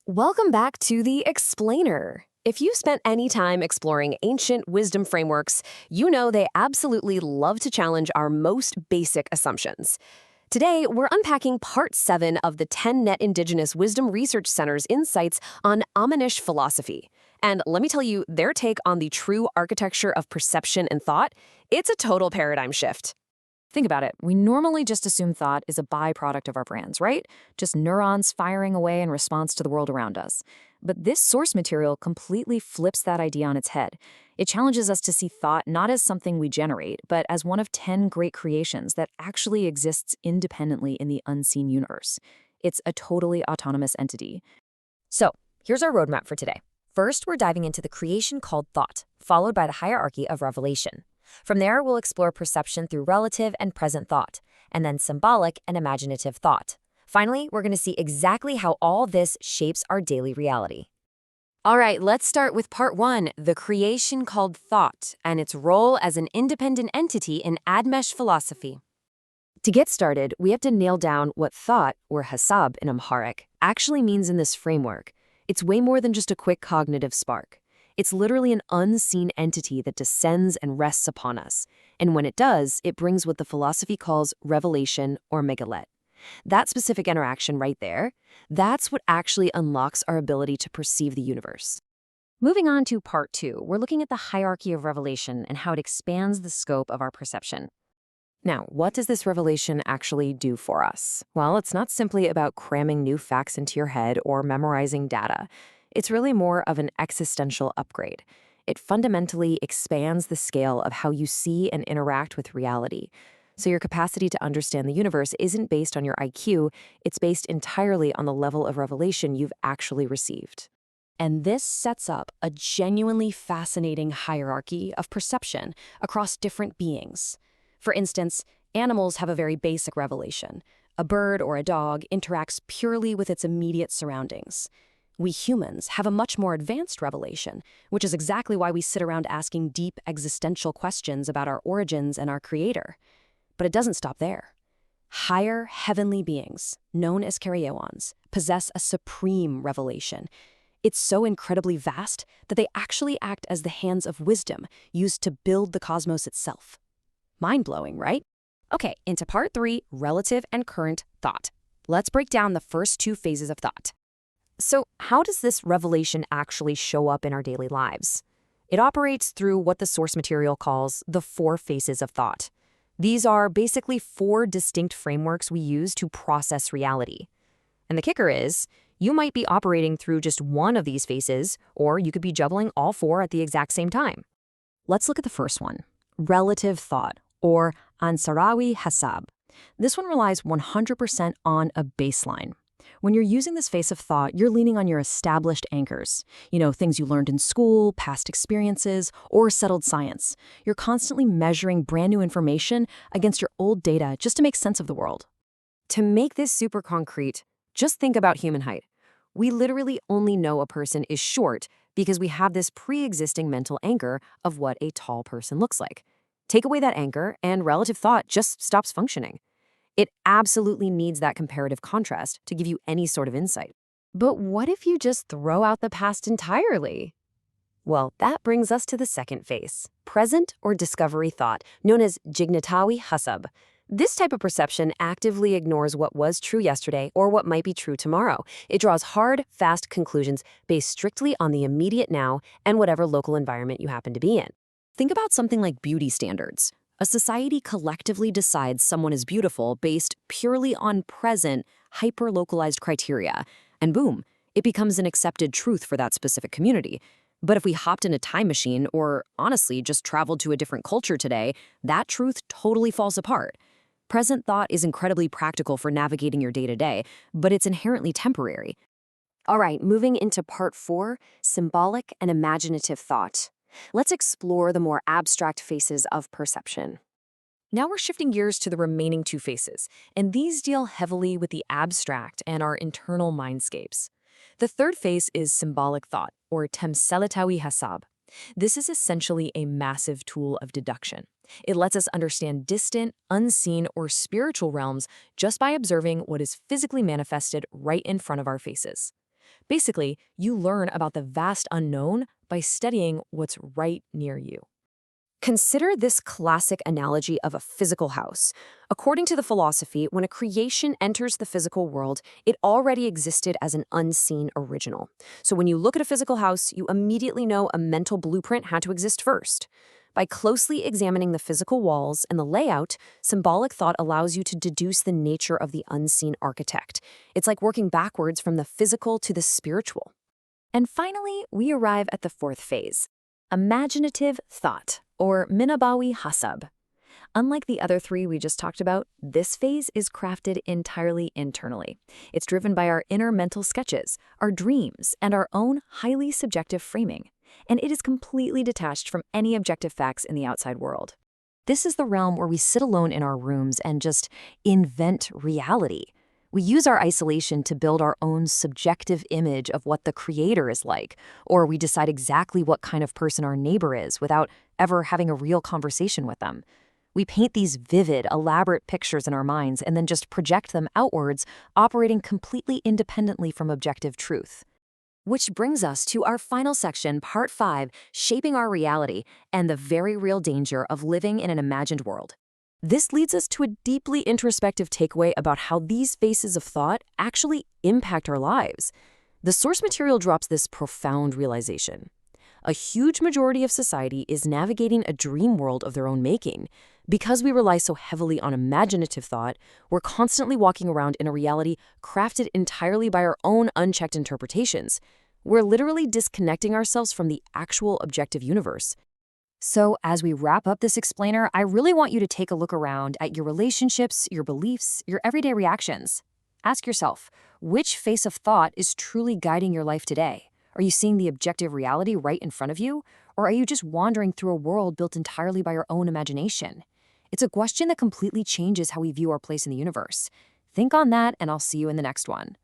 Welcome back to The Explainer. If you spent any time exploring ancient wisdom frameworks, you know they absolutely love to challenge our most basic assumptions. Today, we're unpacking part 7 of the 10 Net Indigenous Wisdom Research Center's insights on Addmesh philosophy. And let me tell you, their take on the true architecture of perception and thought, it's a total paradigm shift. Think about it. We normally just assume thought is a byproduct of our brains, right? Just neurons firing away in response to the world around us. But this source material completely flips that idea on its head. It challenges us to see thought not as something we generate, but as one of 10 great creations that actually exists independently in the unseen universe. It's a totally autonomous entity. So, here's our roadmap for today. First, we're diving into the creation called thought, followed by the hierarchy of revelation. From there, we'll explore perception through relative and present thought, and then symbolic and imaginative thought. Finally, we're going to see exactly how all this shapes our daily reality. All right, let's start with part 1, the creation called thought, and its role as an independent entity in Addmesh philosophy. To get started, we have to nail down what thought, or hasab in Amharic, actually means in this framework. It's way more than just a quick cognitive spark. It's literally an unseen entity that descends and rests upon us. And when it does, it brings what the philosophy calls revelation or megalet. That specific interaction right there, that's what actually unlocks our ability to perceive the universe. Moving on to part 2, we're looking at the hierarchy of revelation and how it expands the scope of our perception. Now, what does this revelation actually do for us? Well, it's not simply about cramming new facts into your head or memorizing data. It's really more of an existential upgrade. It fundamentally expands the scale of how you see and interact with reality. So your capacity to understand the universe isn't based on your IQ, it's based entirely on the level of revelation you've actually received. And this sets up a genuinely fascinating hierarchy of perception across different beings. For instance, animals have a very basic revelation. A bird or a dog interacts purely with its immediate surroundings. We humans have a much more advanced revelation, which is exactly why we sit around asking deep existential questions about our origins and our creator. But it doesn't stop there. Higher heavenly beings, known as karyewans, possess a supreme revelation. It's so incredibly vast that they actually act as the hands of wisdom used to build the cosmos itself. Mind-blowing, right? Okay, into part 3, relative and current thought. Let's break down the first 2 phases of thought. So, how does this revelation actually show up in our daily lives? It operates through what the source material calls the 4 phases of thought. These are basically 4 distinct frameworks we use to process reality. And the kicker is, you might be operating through just one of these phases, or you could be juggling all 4 at the exact same time. Let's look at the first one, relative thought, or Ansarawi Hasab. This one relies 100% on a baseline. When you're using this phase of thought, you're leaning on your established anchors. Things you learned in school, past experiences, or settled science. You're constantly measuring brand new information against your old data just to make sense of the world. To make this super concrete, just think about human height. We literally only know a person is short because we have this pre-existing mental anchor of what a tall person looks like. Take away that anchor, and relative thought just stops functioning. It absolutely needs that comparative contrast to give you any sort of insight. But what if you just throw out the past entirely? Well, that brings us to the second phase, present or discovery thought, known as Jignatawi Hasab. This type of perception actively ignores what was true yesterday or what might be true tomorrow. It draws hard, fast conclusions based strictly on the immediate now and whatever local environment you happen to be in. Think about something like beauty standards. A society collectively decides someone is beautiful based purely on present, hyper-localized criteria, and boom, it becomes an accepted truth for that specific community. But if we hopped in a time machine or, honestly, just traveled to a different culture today, that truth totally falls apart. Present thought is incredibly practical for navigating your day-to-day, but it's inherently temporary. All right, moving into part 4, symbolic and imaginative thought. Let's explore the more abstract phases of perception. Now we're shifting gears to the remaining 2 phases, and these deal heavily with the abstract and our internal mindscapes. The third phase is symbolic thought, or Temseletawi Hasab. This is essentially a massive tool of deduction. It lets us understand distant, unseen, or spiritual realms just by observing what is physically manifested right in front of our faces. Basically, you learn about the vast unknown by studying what's right near you. Consider this classic analogy of a physical house. According to the philosophy, when a creation enters the physical world, it already existed as an unseen original. So when you look at a physical house, you immediately know a mental blueprint had to exist first. By closely examining the physical walls and the layout, symbolic thought allows you to deduce the nature of the unseen architect. It's like working backwards from the physical to the spiritual. And finally, we arrive at the fourth phase, imaginative thought, or minabawi hasab. Unlike the other three we just talked about, this phase is crafted entirely internally. It's driven by our inner mental sketches, our dreams, and our own highly subjective framing. And it is completely detached from any objective facts in the outside world. This is the realm where we sit alone in our rooms and just invent reality. We use our isolation to build our own subjective image of what the creator is like, or we decide exactly what kind of person our neighbor is without ever having a real conversation with them. We paint these vivid, elaborate pictures in our minds and then just project them outwards, operating completely independently from objective truth. Which brings us to our final section, Part 5, Shaping Our Reality and the Very Real Danger of Living in an Imagined World. This leads us to a deeply introspective takeaway about how these phases of thought actually impact our lives. The source material drops this profound realization. A huge majority of society is navigating a dream world of their own making. Because we rely so heavily on imaginative thought, we're constantly walking around in a reality crafted entirely by our own unchecked interpretations. We're literally disconnecting ourselves from the actual objective universe. So as we wrap up this explainer, I really want you to take a look around at your relationships, your beliefs, your everyday reactions. Ask yourself, which phase of thought is truly guiding your life today? Are you seeing the objective reality right in front of you? Or are you just wandering through a world built entirely by your own imagination? It's a question that completely changes how we view our place in the universe. Think on that, and I'll see you in the next one.